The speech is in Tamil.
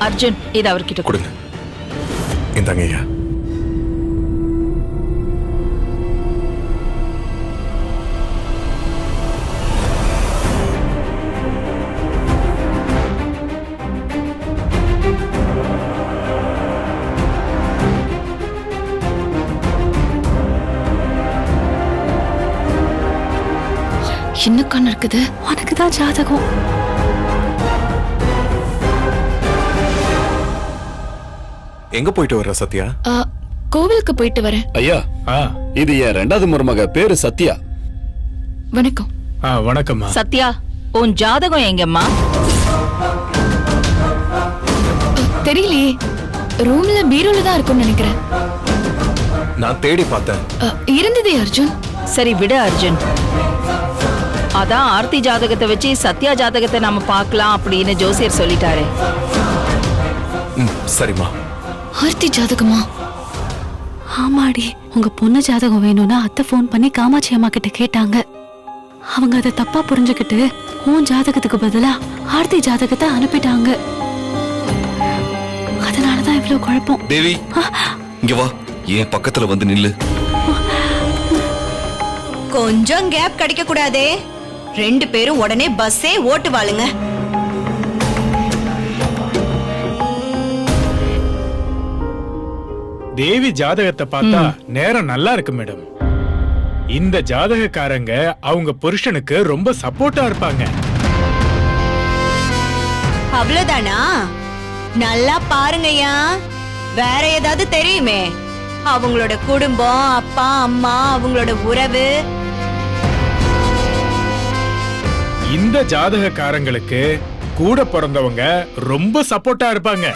அர்ஜுன் இது அவர்கிட்ட கொடுங்க. இந்தாங்க ஐயா. என்ன கண்ணு இருக்குது? உனக்கு தான் ஜாதகம். எங்க போயிட்டு வர்ற சத்யா? கோவிலுக்கு போயிட்டு வரேன். ஐயா, இது என் ரெண்டாவது மருமக, பேரு சத்யா. வணக்கம். வணக்கம்மா. சத்யா, உன் ஜாதகம் எங்கம்மா? தெரியலையே, ரூம்ல பீரோல தான் இருக்கும்னு நினைக்கிறேன். நான் தேடி பார்த்தேன். இருந்ததே அர்ஜுன். சரி விடு அர்ஜுன். அதான் ஆர்த்தி ஜாதகத்தை வச்சு சத்யா ஜாதகத்தை நாம பார்க்கலாம் அப்படின்னு ஜோசியர் சொல்லிட்டாரு. சரிம்மா. ஆர்த்தி ஜாதகமா? ஆமாடி, உங்க பொண்ணு ஜாதகம் வேணும்னா அத்தை போன் பண்ணி காமாட்சி அம்மா கிட்ட கேட்டாங்க. அவங்க அதை தப்பா புரிஞ்சுக்கிட்டு உன் ஜாதகத்துக்கு பதிலா ஆர்த்தி ஜாதகத்தை அனுப்பிட்டாங்க. அதனாலதான் இவ்வளவு குழப்பம். தேவி, இங்க வா, என் பக்கத்துல வந்து நில்லு. கொஞ்சம் கேப் கிடைக்க கூடாதே. 2 பேரும் உடனே பஸ்ஸே ஓட்டு வாழுங்க. தேவி ஜாதகத்தை பார்த்தா நேரம் நல்லா இருக்கு மேடம். இந்த ஜாதகக்காரங்க அவங்க புருஷனுக்கு ரொம்ப சப்போர்ட்டா இருப்பாங்க. அவ்வளவுதானா? நல்லா பாருங்கய்யா. வேற ஏதாவது தெரியுமே? அவங்களோட குடும்பம், அப்பா அம்மா, அவங்களோட உறவு. இந்த ஜாதகக்காரங்களுக்கு கூட பிறந்தவங்க ரொம்ப சப்போர்ட்டா இருப்பாங்க.